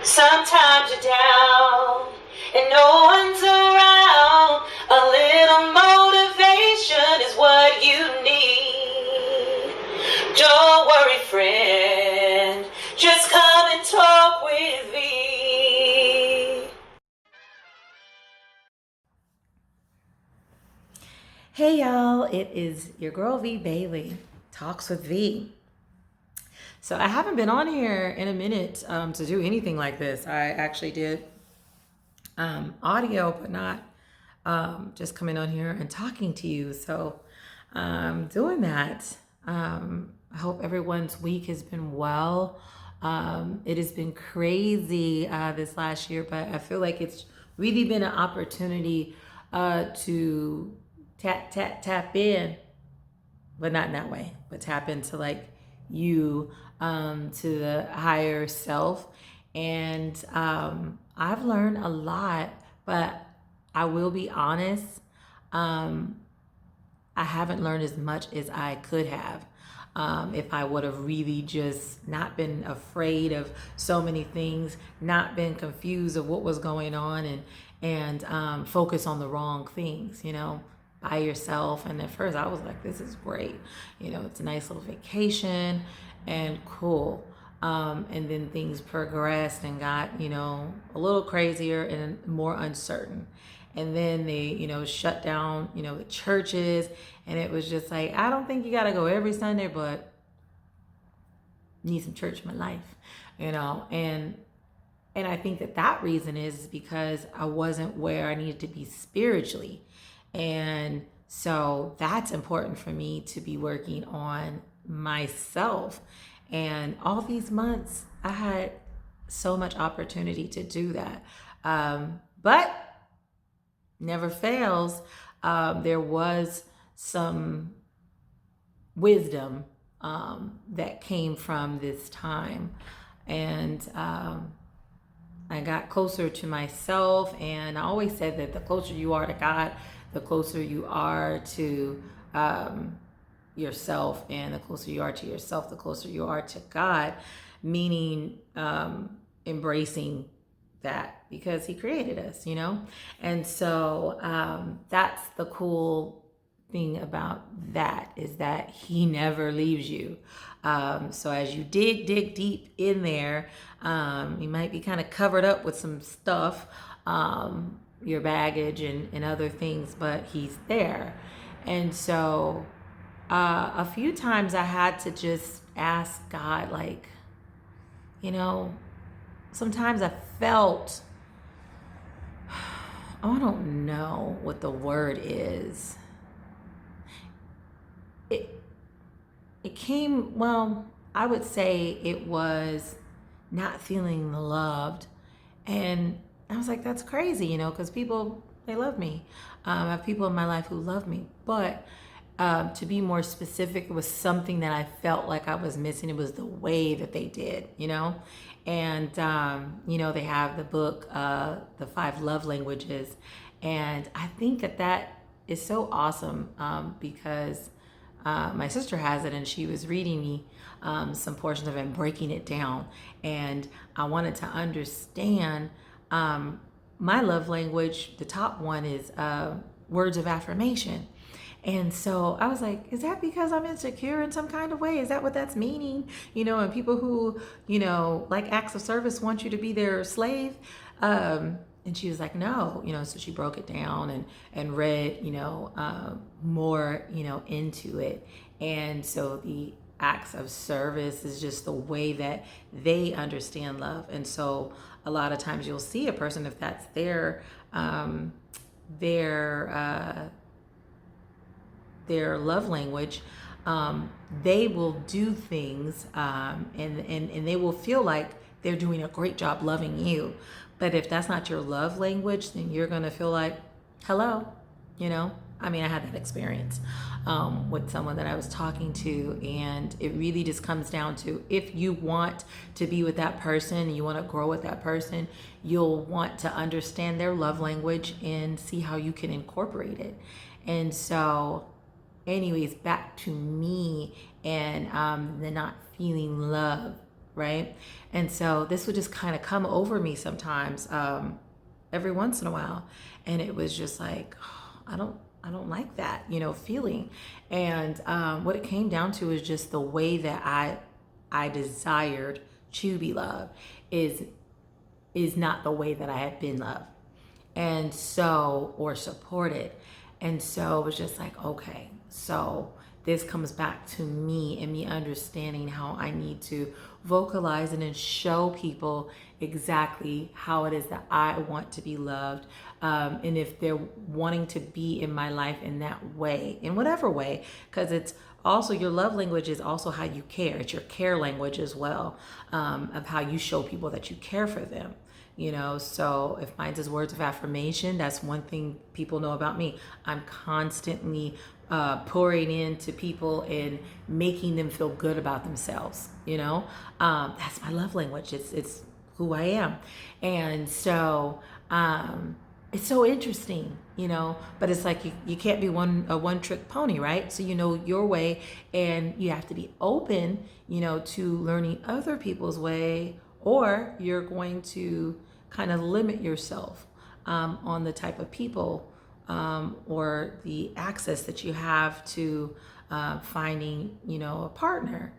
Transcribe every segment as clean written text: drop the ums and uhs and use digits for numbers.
Sometimes you're down and no one's around. A little motivation is what you need. Don't worry, friend. Just come and talk with me. Hey y'all, it is your girl V Bailey, Talks with V. So I haven't been on here in a minute to do anything like this. I actually did audio, but not just coming on here and talking to you. So doing that. I hope everyone's week has been well. It has been crazy this last year, but I feel like it's really been an opportunity to tap in, but not in that way, but tap into like you, to the higher self. And I've learned a lot, but I will be honest, I haven't learned as much as I could have. If I would have really just not been afraid of so many things, not been confused of what was going on, and focus on the wrong things, by yourself. And at first I was like, this is great. It's a nice little vacation and cool. And then things progressed and got, a little crazier and more uncertain. And then they, shut down, the churches. And it was just like, I don't think you got to go every Sunday, but need some church in my life, and I think that reason is because I wasn't where I needed to be spiritually. And so that's important for me to be working on myself. And all these months, I had so much opportunity to do that. But never fails, there was some wisdom that came from this time. And I got closer to myself. And I always said that the closer you are to God, the closer you are to yourself, and the closer you are to yourself, the closer you are to God, meaning embracing that, because he created us, and so that's the cool thing about that, is that he never leaves you. So as you dig deep in there, you might be kind of covered up with some stuff, your baggage and other things, but he's there. And so a few times I had to just ask God, like, sometimes I felt, I don't know what the word is. It came, well, I would say it was not feeling loved. And I was like, that's crazy, because people, they love me. I have people in my life who love me. But to be more specific, it was something that I felt like I was missing. It was the way that they did, And, they have the book, The 5 Love Languages. And I think that is so awesome, because my sister has it, and she was reading me some portions of it and breaking it down. And I wanted to understand my love language. The top one is words of affirmation. And so I was like, is that because I'm insecure in some kind of way? Is that what that's meaning? And people who, like acts of service want you to be their slave. And she was like, no, so she broke it down and read, more, into it. And so the acts of service is just the way that they understand love. And so a lot of times you'll see a person, if that's their love language, they will do things, and they will feel like they're doing a great job loving you. But if that's not your love language, then you're going to feel like, hello, I had that experience with someone that I was talking to, and it really just comes down to, if you want to be with that person and you want to grow with that person, you'll want to understand their love language and see how you can incorporate it. And so anyways, back to me and the not feeling love, right? And so this would just kind of come over me sometimes, every once in a while, and it was just like, oh, I don't like that, feeling. And what it came down to is just the way that I desired to be loved is not the way that I had been loved. And so, or supported. And so it was just like, okay, so this comes back to me and me understanding how I need to vocalize and then show people exactly how it is that I want to be loved. And if they're wanting to be in my life in that way, in whatever way, because it's also your love language is also how you care. It's your care language as well, of how you show people that you care for them. So if mine is words of affirmation, that's one thing people know about me. I'm constantly pouring into people and making them feel good about themselves. That's my love language. It's who I am. And so it's so interesting, but it's like you can't be a one trick pony, right? So your way, and you have to be open, to learning other people's way, or you're going to kind of limit yourself on the type of people or the access that you have to finding, a partner.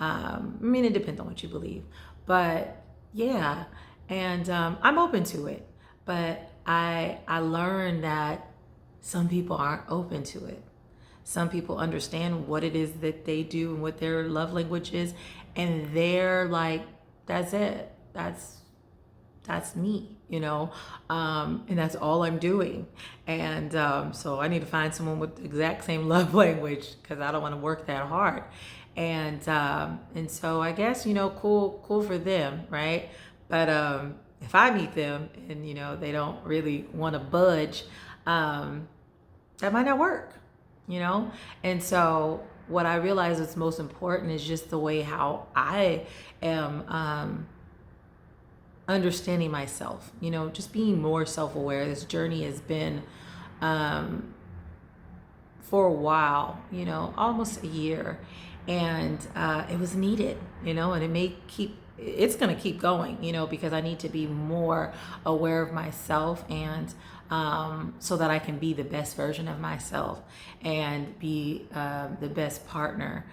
It depends on what you believe, but yeah, and I'm open to it, but I learned that some people aren't open to it. Some people understand what it is that they do and what their love language is, and they're like, that's it. That's me, and that's all I'm doing. And so I need to find someone with the exact same love language, because I don't want to work that hard. And so I guess, cool for them, right? But if I meet them and they don't really want to budge, that might not work, And so what I realize is most important is just the way how I am understanding myself, just being more self-aware. This journey has been for a while, almost a year, and it was needed, and it's going to keep going, because I need to be more aware of myself, and so that I can be the best version of myself and be the best partner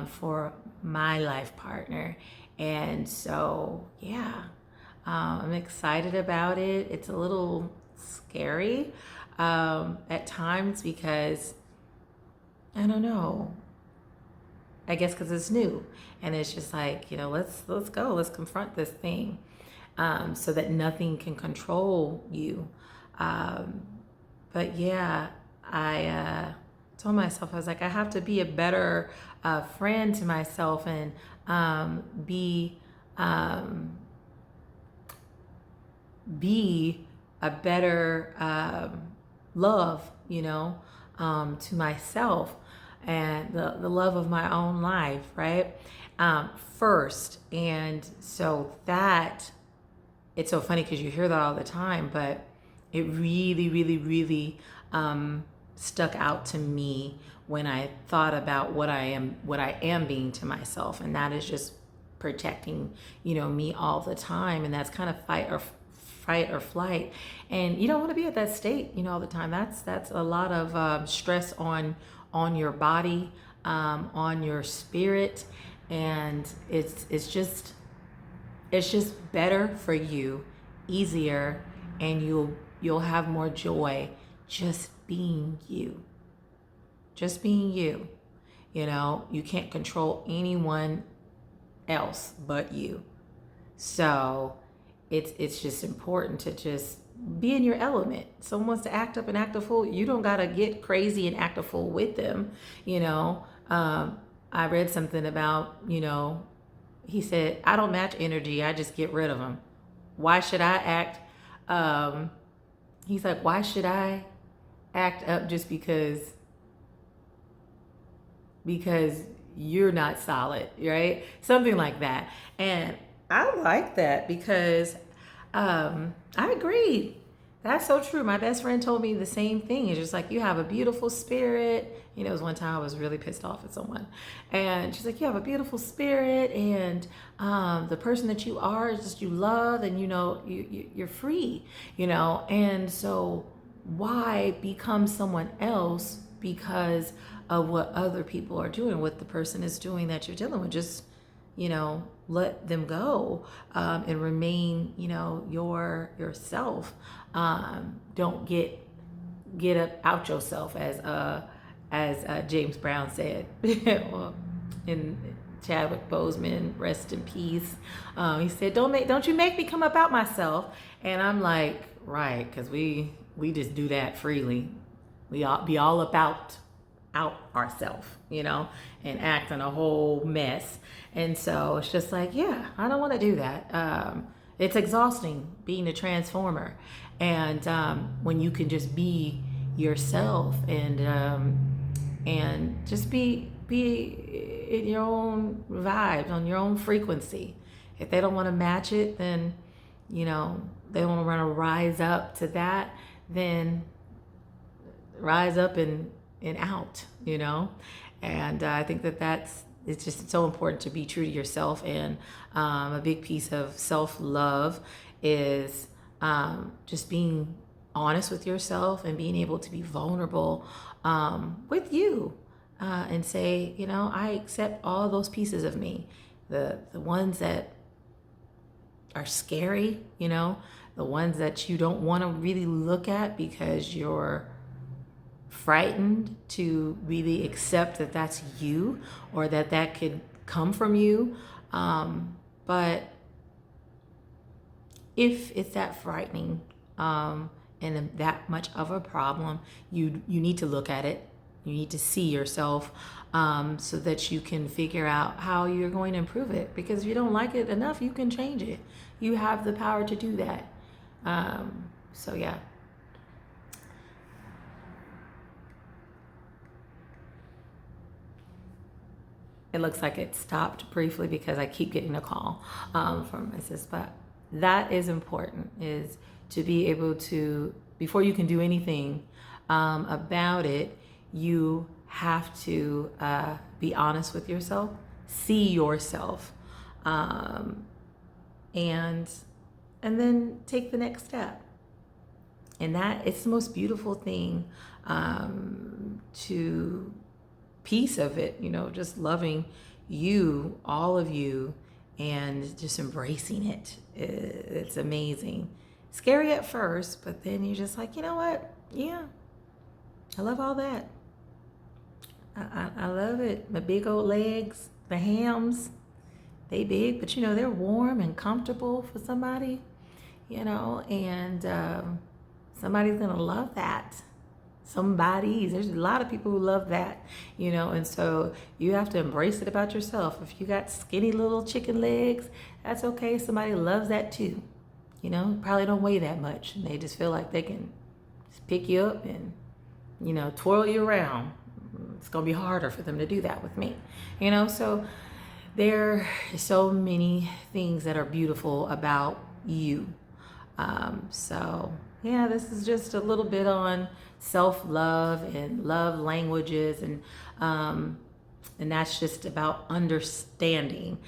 for my life partner. And so, yeah, I'm excited about it. It's a little scary at times, because I don't know. I guess because it's new, and it's just like, let's go, let's confront this thing, so that nothing can control you. But yeah, I told myself, I was like, I have to be a better friend to myself, and be a better love, to myself, and the love of my own life, right? First. And so that, it's so funny because you hear that all the time, but it really, really, really stuck out to me when I thought about what I am being to myself, and that is just protecting, me all the time, and that's kind of fight or flight, and you don't want to be at that state, all the time. That's a lot of stress on your body, on your spirit, and it's just better for you, easier, and you'll have more joy just being you. Just being you. You can't control anyone else but you. So it's just important to just be in your element. Someone wants to act up and act a fool, you don't gotta get crazy and act a fool with them. I read something about, he said, I don't match energy, I just get rid of them. Why should I act? He's like, why should I act up just because you're not solid, right? Something like that. And I like that, because I agreed. That's so true. My best friend told me the same thing. It's just like, you have a beautiful spirit. You know, it was one time I was really pissed off at someone. And she's like, you have a beautiful spirit. And the person that you are is just, you love, and, you know, you're free, you know. And so why become someone else because of what other people are doing, what the person is doing that you're dealing with? Just, you know, let them go, and remain, you know, yourself. Don't get out yourself, as James Brown said. Well, in Chadwick Boseman, rest in peace. He said, don't you make me come about myself. And I'm like, right, because we just do that freely. We all be all about out ourselves, you know, and acting a whole mess. And so it's just like, yeah, I don't want to do that. It's exhausting being a transformer. And when you can just be yourself, and just be in your own vibe, on your own frequency. If they don't want to match it, then, you know, they don't want to rise up to that, then rise up and out, you know. And I think it's just so important to be true to yourself. And a big piece of self-love is just being honest with yourself and being able to be vulnerable with you, and say, you know, I accept all those pieces of me, the ones that are scary, you know, the ones that you don't want to really look at because you're frightened to really accept that that's you, or that could come from you. But if it's that frightening, and that much of a problem, you need to look at it. You need to see yourself, so that you can figure out how you're going to improve it. Because if you don't like it enough, you can change it. You have the power to do that. So yeah. It looks like it stopped briefly because I keep getting a call from my sis. But that is important, is to be able to, before you can do anything about it, you have to be honest with yourself, see yourself, and then take the next step. And that, it's the most beautiful thing, to piece of it, you know, just loving you, all of you, and just embracing it. It's amazing. Scary at first, but then you're just like, you know what? Yeah, I love all that. I love it. My big old legs, the hams, they big, but you know, they're warm and comfortable for somebody, you know, and somebody's gonna love that. There's a lot of people who love that, you know. And so you have to embrace it about yourself. If you got skinny little chicken legs, that's okay. Somebody loves that too, you know. Probably don't weigh that much, and they just feel like they can just pick you up and, you know, twirl you around. It's gonna be harder for them to do that with me, you know. So there are so many things that are beautiful about you. So yeah, this is just a little bit on self-love and love languages, and that's just about understanding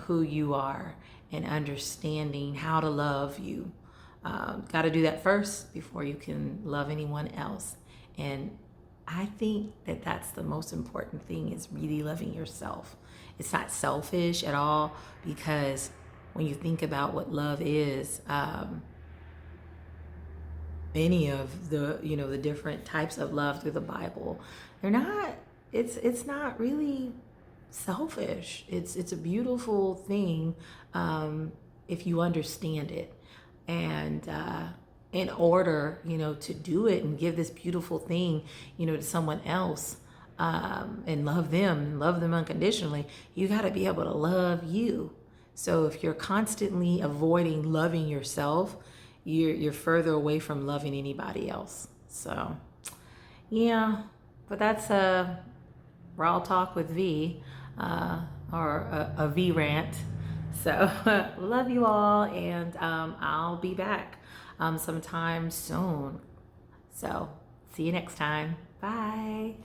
who you are and understanding how to love you. Got to do that first before you can love anyone else. And I think that that's the most important thing, is really loving yourself. It's not selfish at all, because when you think about what love is, any of the, you know, the different types of love through the Bible, it's not really selfish. It's a beautiful thing, if you understand it. And in order, you know, to do it and give this beautiful thing, you know, to someone else, and love them unconditionally, you got to be able to love you. So if you're constantly avoiding loving yourself, you're further away from loving anybody else. So yeah, but that's a raw talk with V, or a V rant. So love you all, and I'll be back sometime soon. So see you next time. Bye.